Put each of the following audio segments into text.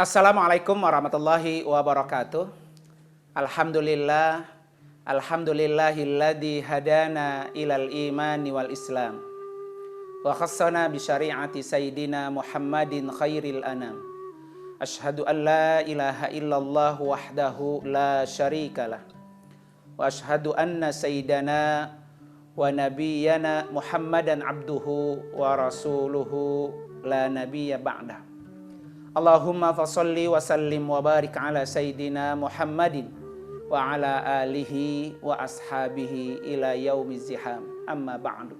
Assalamualaikum warahmatullahi wabarakatuh. Alhamdulillah, alhamdulillahilladzi hadana ilal imani wal islam wa khassana bi syari'ati sayyidina Muhammadin khairil anam. Asyhadu an la ilaha illallah wahdahu la syarikalah wa asyhadu anna sayyidana wa nabiyyana Muhammadan abduhu wa rasuluhu la nabiyya ba'dah. Allahumma fasalli wa sallim wa barik ala sayyidina Muhammadin wa ala alihi wa ashabihi ila yaumiz ziham. Amma ba'du.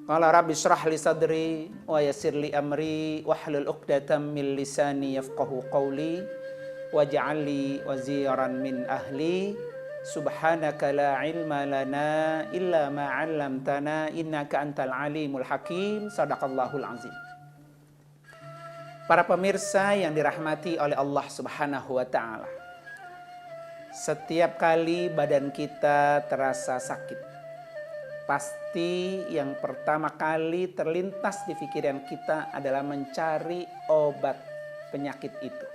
Qala rabbi shrah li sadri wa yassir li amri wahlul 'uqdatam min lisani yafqahu qawli waj'al li waziran min ahli. Subhanaka la ilma lana illa ma 'allamtana innaka antal alimul hakim. Shadaqallahul azim. Para pemirsa yang dirahmati oleh Allah Subhanahu wa Ta'ala, setiap kali badan kita terasa sakit, pasti yang pertama kali terlintas di pikiran kita adalah mencari obat penyakit itu,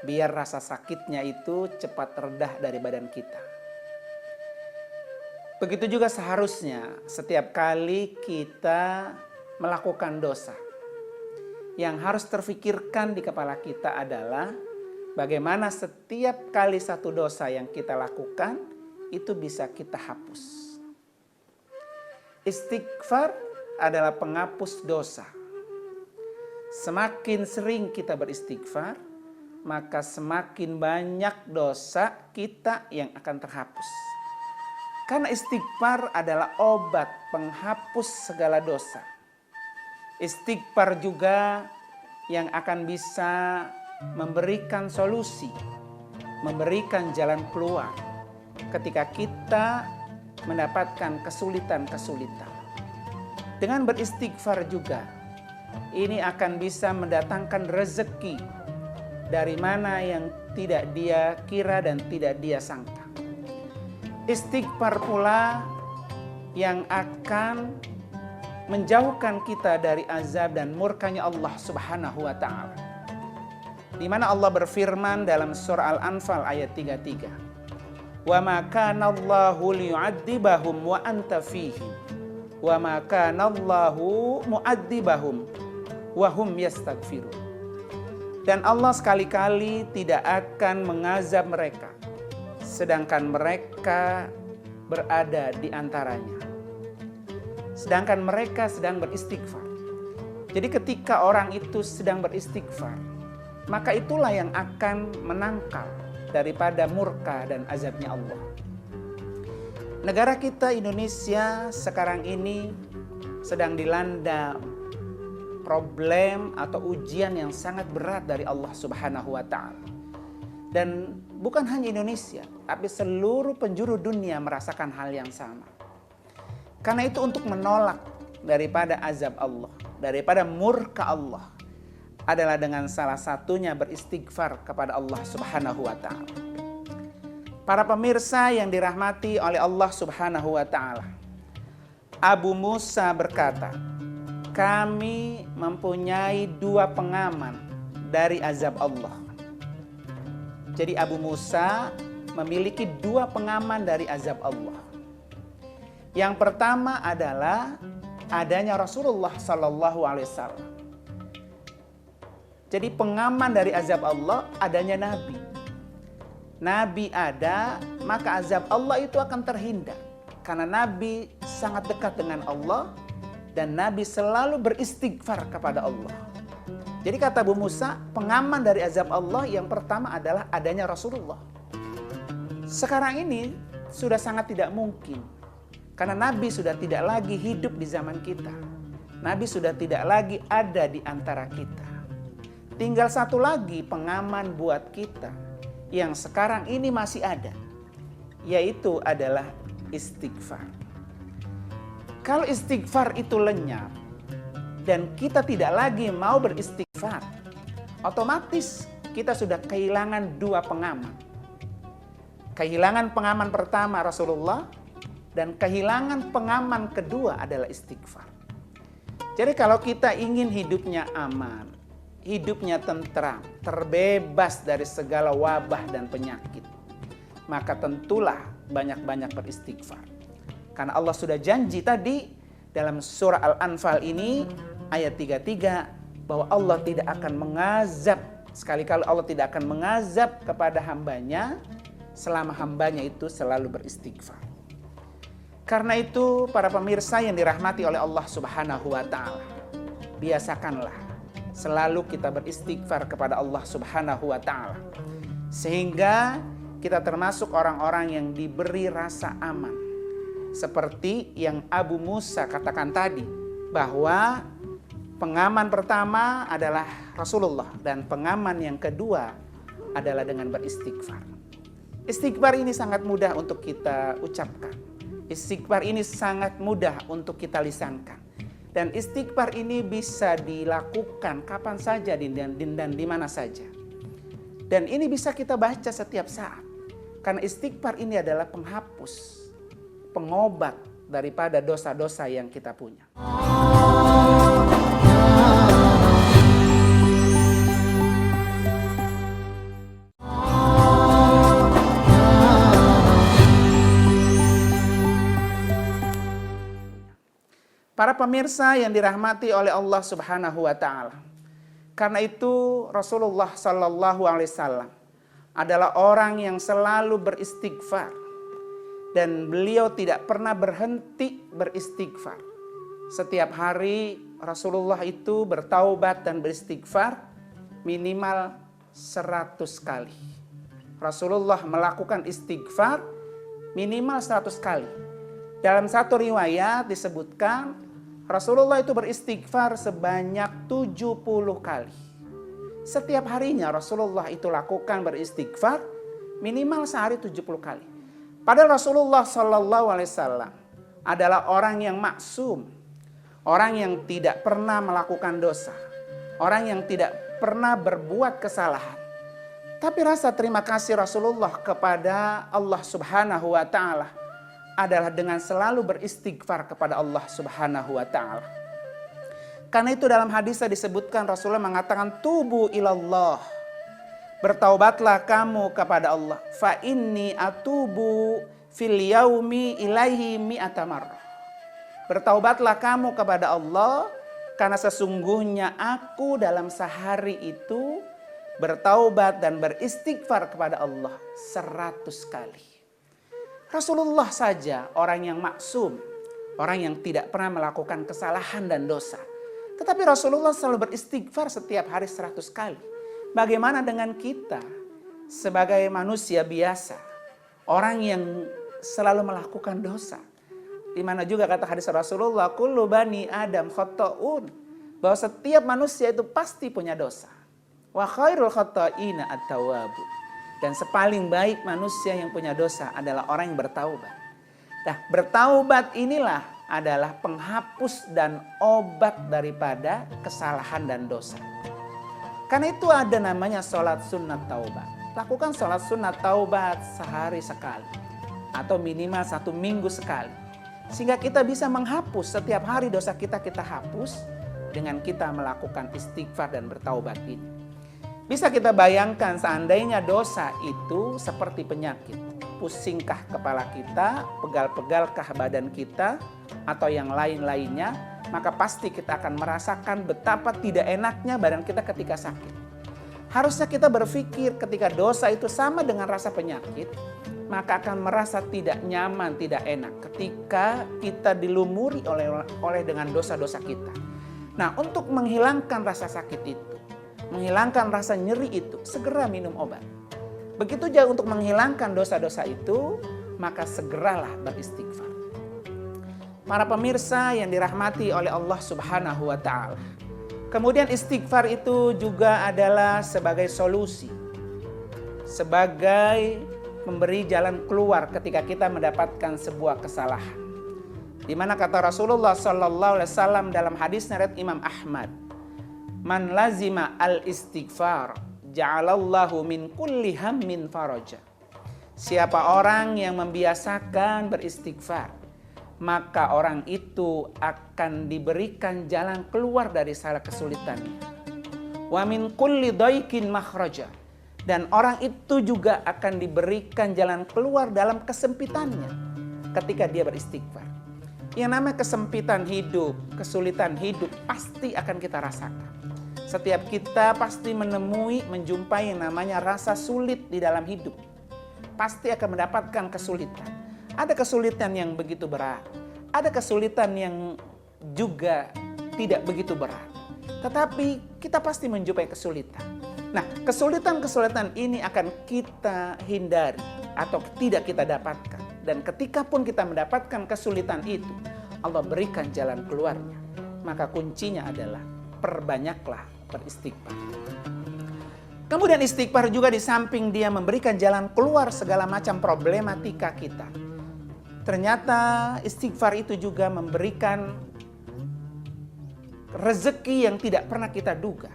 biar rasa sakitnya itu cepat redah dari badan kita. Begitu juga seharusnya setiap kali kita melakukan dosa, yang harus terfikirkan di kepala kita adalah bagaimana setiap kali satu dosa yang kita lakukan itu bisa kita hapus. Istighfar adalah penghapus dosa. Semakin sering kita beristighfar, maka semakin banyak dosa kita yang akan terhapus. Karena istighfar adalah obat penghapus segala dosa. Istighfar juga yang akan bisa memberikan solusi, memberikan jalan keluar ketika kita mendapatkan kesulitan-kesulitan. Dengan beristighfar juga, ini akan bisa mendatangkan rezeki dari mana yang tidak dia kira dan tidak dia sangka. Istighfar pula yang akan menjauhkan kita dari azab dan murkanya Allah Subhanahu wa Ta'ala. Di mana Allah berfirman dalam surah Al-Anfal ayat 33. Wa ma kana Allahu liyu'adzibahum wa anta fihim wa ma kana Allahu mu'adzibahum wa hum yastaghfirun. Dan Allah sekali-kali tidak akan mengazab mereka sedangkan mereka berada di antaranya. Sedangkan mereka sedang beristighfar. Jadi ketika orang itu sedang beristighfar, maka itulah yang akan menangkal daripada murka dan azabnya Allah. Negara kita Indonesia sekarang ini sedang dilanda problem atau ujian yang sangat berat dari Allah Subhanahu wa Ta'ala. Dan bukan hanya Indonesia, tapi seluruh penjuru dunia merasakan hal yang sama. Karena itu untuk menolak daripada azab Allah, daripada murka Allah, adalah dengan salah satunya beristighfar kepada Allah Subhanahu wa Ta'ala. Para pemirsa yang dirahmati oleh Allah Subhanahu wa Ta'ala, Abu Musa berkata, kami mempunyai dua pengaman dari azab Allah. Jadi Abu Musa memiliki dua pengaman dari azab Allah. Yang pertama adalah adanya Rasulullah Sallallahu Alaihi Wasallam. Jadi pengaman dari azab Allah adanya Nabi. Nabi ada, maka azab Allah itu akan terhindar. Karena Nabi sangat dekat dengan Allah dan Nabi selalu beristighfar kepada Allah. Jadi kata Abu Musa, pengaman dari azab Allah yang pertama adalah adanya Rasulullah. Sekarang ini sudah sangat tidak mungkin. Karena Nabi sudah tidak lagi hidup di zaman kita. Nabi sudah tidak lagi ada di antara kita. Tinggal satu lagi pengaman buat kita yang sekarang ini masih ada, yaitu adalah istighfar. Kalau istighfar itu lenyap dan kita tidak lagi mau beristighfar, otomatis kita sudah kehilangan dua pengaman. Kehilangan pengaman pertama Rasulullah, dan kehilangan pengaman kedua adalah istighfar. Jadi kalau kita ingin hidupnya aman, hidupnya tentram, terbebas dari segala wabah dan penyakit, maka tentulah banyak-banyak beristighfar. Karena Allah sudah janji tadi dalam surah Al-Anfal ini ayat 33 bahwa Allah tidak akan mengazab, sekali-kali Allah tidak akan mengazab kepada hambanya selama hambanya itu selalu beristighfar. Karena itu para pemirsa yang dirahmati oleh Allah Subhanahu wa taala, biasakanlah selalu kita beristighfar kepada Allah Subhanahu wa taala, sehingga kita termasuk orang-orang yang diberi rasa aman. Seperti yang Abu Musa katakan tadi, bahwa pengaman pertama adalah Rasulullah dan pengaman yang kedua adalah dengan beristighfar. Istighfar ini sangat mudah untuk kita ucapkan. Istighfar ini sangat mudah untuk kita lisankan. Dan istighfar ini bisa dilakukan kapan saja dan di mana saja. Dan ini bisa kita baca setiap saat. Karena istighfar ini adalah penghapus, pengobat daripada dosa-dosa yang kita punya. Para pemirsa yang dirahmati oleh Allah Subhanahu wa taala. Karena itu Rasulullah sallallahu alaihi wasallam adalah orang yang selalu beristighfar dan beliau tidak pernah berhenti beristighfar. Setiap hari Rasulullah itu bertaubat dan beristighfar minimal 100 kali. Rasulullah melakukan istighfar minimal 100 kali. Dalam satu riwayat disebutkan Rasulullah itu beristighfar sebanyak 70 kali. Setiap harinya Rasulullah itu lakukan beristighfar minimal sehari 70 kali. Padahal Rasulullah Shallallahu Alaihi Wasallam adalah orang yang maksum, orang yang tidak pernah melakukan dosa, orang yang tidak pernah berbuat kesalahan. Tapi rasa terima kasih Rasulullah kepada Allah Subhanahu wa taala adalah dengan selalu beristighfar kepada Allah Subhanahu wa taala. Karena itu dalam hadisnya disebutkan Rasulullah mengatakan tubu ilallah. Bertaubatlah kamu kepada Allah. Fa inni atubu fil yaumi ilaihi mi'ata marrah. Bertaubatlah kamu kepada Allah karena sesungguhnya aku dalam sehari itu bertaubat dan beristighfar kepada Allah 100 kali. Rasulullah saja orang yang maksum, orang yang tidak pernah melakukan kesalahan dan dosa. Tetapi Rasulullah selalu beristighfar setiap hari 100 kali. Bagaimana dengan kita sebagai manusia biasa, orang yang selalu melakukan dosa? Di mana juga kata hadis Rasulullah, kullu bani Adam khata'un, bahwa setiap manusia itu pasti punya dosa. Wa khairul khata'ina at-tawwabun. Dan sepaling baik manusia yang punya dosa adalah orang yang bertaubat. Nah, bertaubat inilah adalah penghapus dan obat daripada kesalahan dan dosa. Karena itu ada namanya sholat sunat taubat. Lakukan sholat sunat taubat sehari sekali. Atau minimal 1 minggu sekali. Sehingga kita bisa menghapus setiap hari dosa kita hapus dengan kita melakukan istighfar dan bertaubat ini. Bisa kita bayangkan seandainya dosa itu seperti penyakit. Pusingkah kepala kita, pegal-pegalkah badan kita, atau yang lain-lainnya, maka pasti kita akan merasakan betapa tidak enaknya badan kita ketika sakit. Harusnya kita berpikir ketika dosa itu sama dengan rasa penyakit, maka akan merasa tidak nyaman, tidak enak ketika kita dilumuri oleh dengan dosa-dosa kita. Nah, untuk menghilangkan rasa sakit itu, menghilangkan rasa nyeri itu, segera minum obat. Begitu juga untuk menghilangkan dosa-dosa itu, maka segeralah beristighfar. Para pemirsa yang dirahmati oleh Allah Subhanahu wa taala. Kemudian istighfar itu juga adalah sebagai solusi. Sebagai memberi jalan keluar ketika kita mendapatkan sebuah kesalahan. Di mana kata Rasulullah sallallahu alaihi wasallam dalam hadis riwayat Imam Ahmad, man lazima al-istighfar ja'alallahu min kulli hammin faraja. Siapa orang yang membiasakan beristighfar, maka orang itu akan diberikan jalan keluar dari segala kesulitannya. Wa min kulli dhaiqin makhraja. Dan orang itu juga akan diberikan jalan keluar dalam kesempitannya ketika dia beristighfar. Yang namanya kesempitan hidup, kesulitan hidup pasti akan kita rasakan. Setiap kita pasti menjumpai yang namanya rasa sulit di dalam hidup. Pasti akan mendapatkan kesulitan. Ada kesulitan yang begitu berat. Ada kesulitan yang juga tidak begitu berat. Tetapi kita pasti menjumpai kesulitan. Nah, kesulitan-kesulitan ini akan kita hindari atau tidak kita dapatkan. Dan ketika pun kita mendapatkan kesulitan itu, Allah berikan jalan keluarnya. Maka kuncinya adalah perbanyaklah beristighfar. Kemudian istighfar juga di samping dia memberikan jalan keluar segala macam problematika kita. Ternyata istighfar itu juga memberikan rezeki yang tidak pernah kita duga.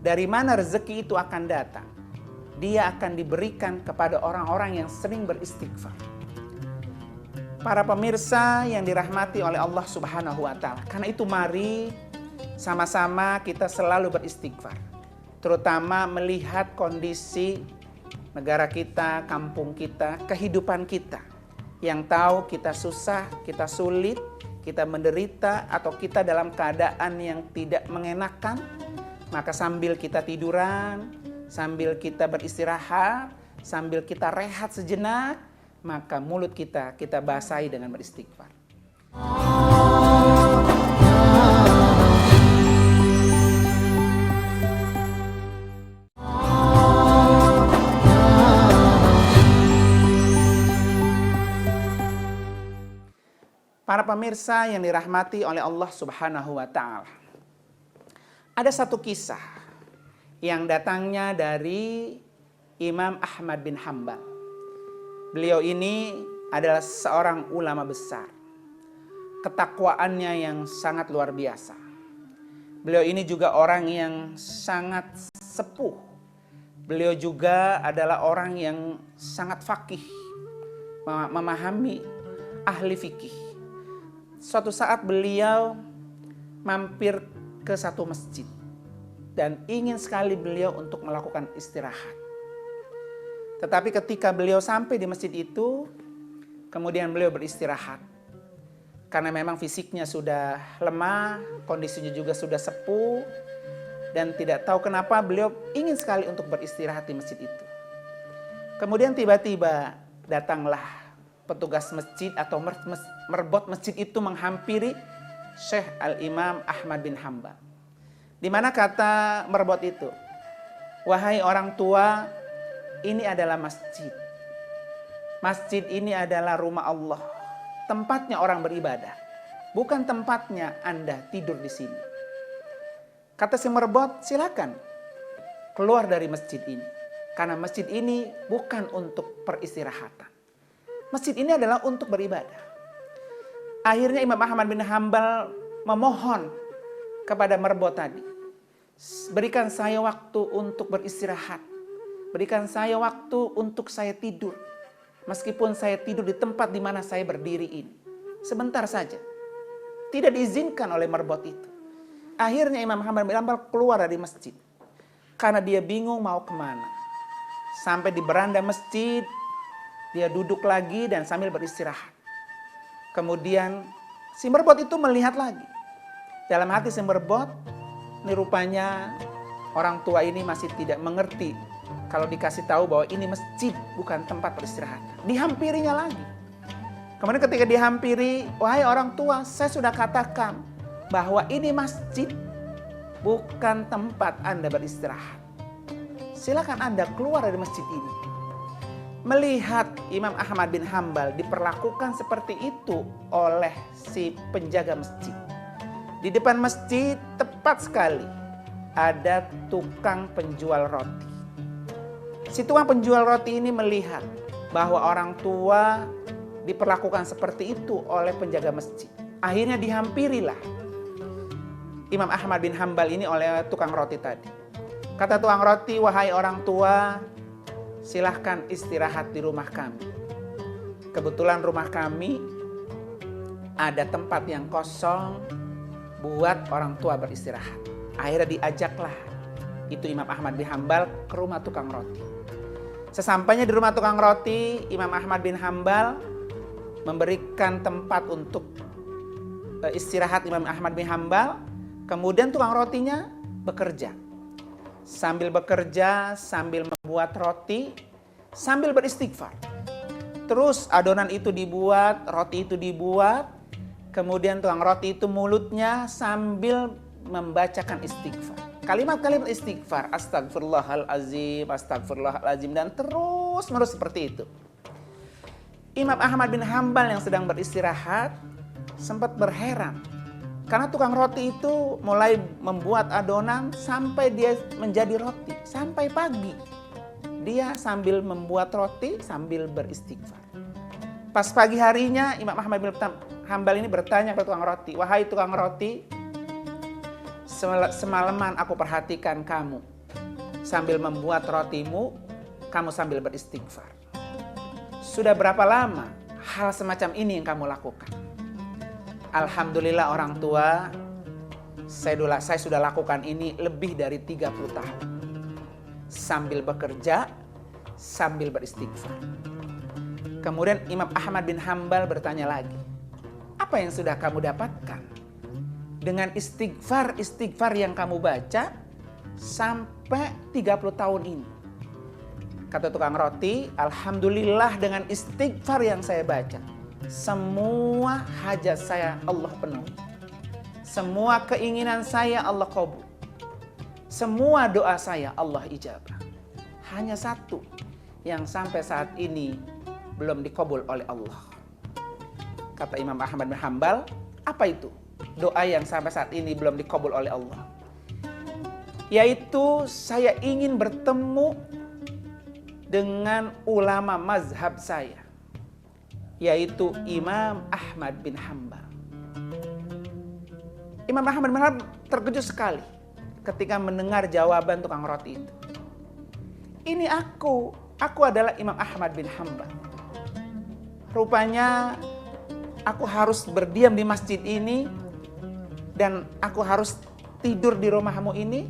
Dari mana rezeki itu akan datang? Dia akan diberikan kepada orang-orang yang sering beristighfar. Para pemirsa yang dirahmati oleh Allah Subhanahu wa Ta'ala. Karena itu mari sama-sama kita selalu beristighfar. Terutama melihat kondisi negara kita, kampung kita, kehidupan kita. Yang tahu kita susah, kita sulit, kita menderita, atau kita dalam keadaan yang tidak mengenakan. Maka sambil kita tiduran, sambil kita beristirahat, sambil kita rehat sejenak, maka mulut kita basahi dengan beristighfar. Para pemirsa yang dirahmati oleh Allah Subhanahu wa Ta'ala. Ada satu kisah yang datangnya dari Imam Ahmad bin Hanbal. Beliau ini adalah seorang ulama besar. Ketakwaannya yang sangat luar biasa. Beliau ini juga orang yang sangat sepuh. Beliau juga adalah orang yang sangat faqih, memahami ahli fikih. Suatu saat beliau mampir ke satu masjid dan ingin sekali beliau untuk melakukan istirahat. Tetapi ketika beliau sampai di masjid itu, kemudian beliau beristirahat. Karena memang fisiknya sudah lemah, kondisinya juga sudah sepuh, dan tidak tahu kenapa beliau ingin sekali untuk beristirahat di masjid itu. Kemudian tiba-tiba datanglah petugas masjid atau merbot masjid itu menghampiri Syekh Al-Imam Ahmad bin Hanbal. Di mana kata merbot itu, "Wahai orang tua, ini adalah masjid. Masjid ini adalah rumah Allah. Tempatnya orang beribadah. Bukan tempatnya Anda tidur di sini." Kata si merbot, "Silakan keluar dari masjid ini. Karena masjid ini bukan untuk peristirahatan. Masjid ini adalah untuk beribadah." Akhirnya Imam Ahmad bin Hanbal memohon kepada merbot tadi, "Berikan saya waktu untuk beristirahat. Berikan saya waktu untuk saya tidur. Meskipun saya tidur di tempat di mana saya berdiri ini. Sebentar saja." Tidak diizinkan oleh merbot itu. Akhirnya Imam Ahmad bin Hanbal keluar dari masjid. Karena dia bingung mau kemana. Sampai di beranda masjid, dia duduk lagi dan sambil beristirahat. Kemudian si merbot itu melihat lagi. Dalam hati si merbot, ini rupanya orang tua ini masih tidak mengerti kalau dikasih tahu bahwa ini masjid bukan tempat peristirahatan. Dihampirinya lagi. Kemudian ketika dihampiri, "Wahai orang tua, saya sudah katakan bahwa ini masjid bukan tempat Anda beristirahat. Silakan Anda keluar dari masjid ini." Melihat Imam Ahmad bin Hanbal diperlakukan seperti itu oleh si penjaga masjid. Di depan masjid tepat sekali ada tukang penjual roti. Si tukang penjual roti ini melihat bahwa orang tua diperlakukan seperti itu oleh penjaga masjid. Akhirnya dihampirilah Imam Ahmad bin Hanbal ini oleh tukang roti tadi. Kata tukang roti, "Wahai orang tua, silahkan istirahat di rumah kami. Kebetulan rumah kami ada tempat yang kosong buat orang tua beristirahat." Akhirnya diajaklah itu Imam Ahmad bin Hambal ke rumah tukang roti. Sesampainya di rumah tukang roti, Imam Ahmad bin Hambal memberikan tempat untuk istirahat Imam Ahmad bin Hambal. Kemudian tukang rotinya bekerja. Sambil bekerja, sambil membuat roti, sambil beristighfar. Terus adonan itu dibuat, roti itu dibuat. Kemudian tukang roti itu mulutnya sambil membacakan istighfar. Kalimat-kalimat istighfar, astagfirullahalazim, astagfirullahalazim, dan terus menerus seperti itu. Imam Ahmad bin Hambal yang sedang beristirahat sempat berheran. Karena tukang roti itu mulai membuat adonan sampai dia menjadi roti. Sampai pagi. Dia sambil membuat roti sambil beristighfar. Pas pagi harinya Imam Ahmad bin Hambal ini bertanya kepada tukang roti. Wahai tukang roti, semalaman aku perhatikan kamu. Sambil membuat rotimu, kamu sambil beristighfar. Sudah berapa lama hal semacam ini yang kamu lakukan? Alhamdulillah orang tua, saya sudah lakukan ini lebih dari 30 tahun. Sambil bekerja, sambil beristighfar. Kemudian Imam Ahmad bin Hambal bertanya lagi, apa yang sudah kamu dapatkan dengan istighfar yang kamu baca sampai 30 tahun ini? Kata tukang roti, alhamdulillah dengan istighfar yang saya baca, semua hajat saya Allah penuhi. Semua keinginan saya Allah kabul. Semua doa saya Allah ijabah. Hanya satu yang sampai saat ini belum dikabul oleh Allah. Kata Imam Ahmad bin Hambal, apa itu? Doa yang sampai saat ini belum dikabul oleh Allah. Yaitu saya ingin bertemu dengan ulama mazhab saya, yaitu Imam Ahmad bin Hambal. Imam Ahmad bin Hambal terkejut sekali ketika mendengar jawaban tukang roti itu. Ini aku adalah Imam Ahmad bin Hambal. Rupanya aku harus berdiam di masjid ini dan aku harus tidur di rumahmu ini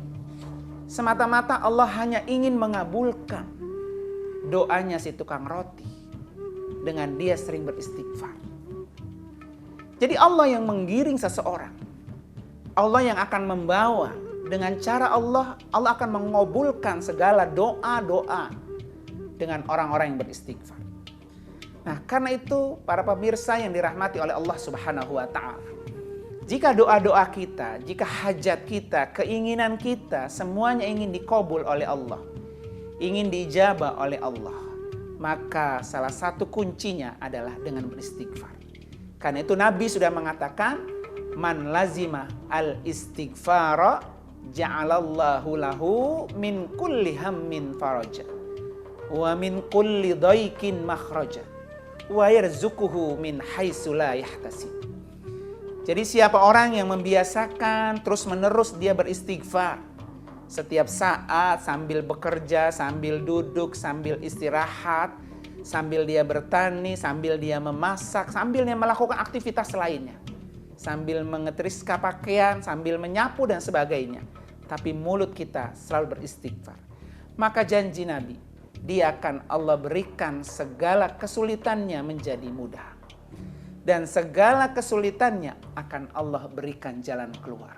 semata-mata Allah hanya ingin mengabulkan doanya si tukang roti dengan dia sering beristighfar. Jadi Allah yang menggiring seseorang. Allah yang akan membawa dengan cara Allah akan mengabulkan segala doa-doa dengan orang-orang yang beristighfar. Nah, karena itu para pemirsa yang dirahmati oleh Allah Subhanahu wa taala, jika doa-doa kita, jika hajat kita, keinginan kita semuanya ingin dikabul oleh Allah, ingin diijabah oleh Allah, maka salah satu kuncinya adalah dengan beristighfar. Karena itu Nabi sudah mengatakan, man lazima al istighfara ja'alallahu lahu min kulli hammin faraja wa min kulli dhaikin makhraja wa yarzuquhu min haitsu la yahtasib. Jadi siapa orang yang membiasakan terus-menerus dia beristighfar setiap saat, sambil bekerja, sambil duduk, sambil istirahat, sambil dia bertani, sambil dia memasak, sambil dia melakukan aktivitas lainnya, sambil mengetriska pakaian, sambil menyapu dan sebagainya, tapi mulut kita selalu beristighfar, maka janji Nabi, dia akan Allah berikan segala kesulitannya menjadi mudah. Dan segala kesulitannya akan Allah berikan jalan keluar.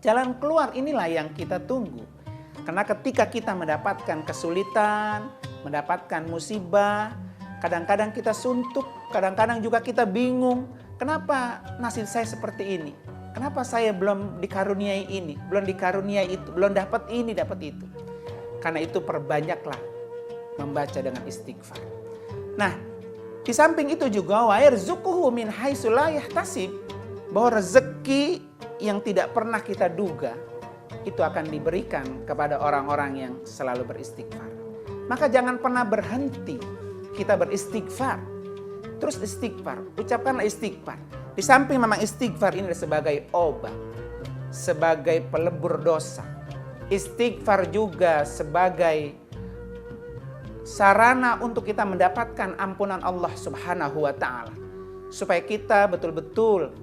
Jalan keluar inilah yang kita tunggu. Karena ketika kita mendapatkan kesulitan, mendapatkan musibah, kadang-kadang kita suntuk, kadang-kadang juga kita bingung. Kenapa nasib saya seperti ini? Kenapa saya belum dikaruniai ini, belum dikaruniai itu, belum dapat ini, dapat itu? Karena itu perbanyaklah membaca dengan istighfar. Nah, di samping itu juga wa yarzuquhu min haitsu la yahtasib, bahwa rezeki yang tidak pernah kita duga itu akan diberikan kepada orang-orang yang selalu beristighfar. Maka jangan pernah berhenti kita beristighfar. Terus istighfar, ucapkanlah istighfar. Di samping memang istighfar ini sebagai obat, sebagai pelebur dosa. Istighfar juga sebagai sarana untuk kita mendapatkan ampunan Allah Subhanahu wa taala. Supaya kita betul-betul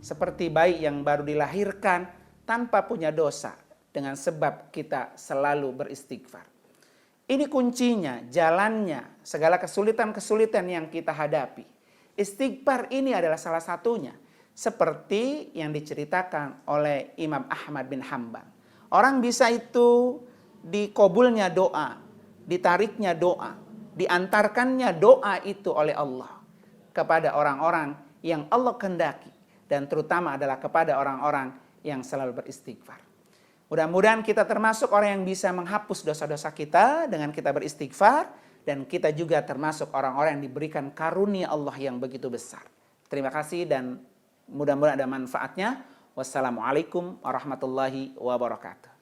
seperti bayi yang baru dilahirkan tanpa punya dosa, dengan sebab kita selalu beristighfar. Ini kuncinya, jalannya, segala kesulitan-kesulitan yang kita hadapi. Istighfar ini adalah salah satunya. Seperti yang diceritakan oleh Imam Ahmad bin Hanbal. Orang bisa itu dikabulnya doa, ditariknya doa, diantarkannya doa itu oleh Allah kepada orang-orang yang Allah kehendaki, dan terutama adalah kepada orang-orang yang selalu beristighfar. Mudah-mudahan kita termasuk orang yang bisa menghapus dosa-dosa kita dengan kita beristighfar, dan kita juga termasuk orang-orang yang diberikan karunia Allah yang begitu besar. Terima kasih dan mudah-mudahan ada manfaatnya. Wassalamualaikum warahmatullahi wabarakatuh.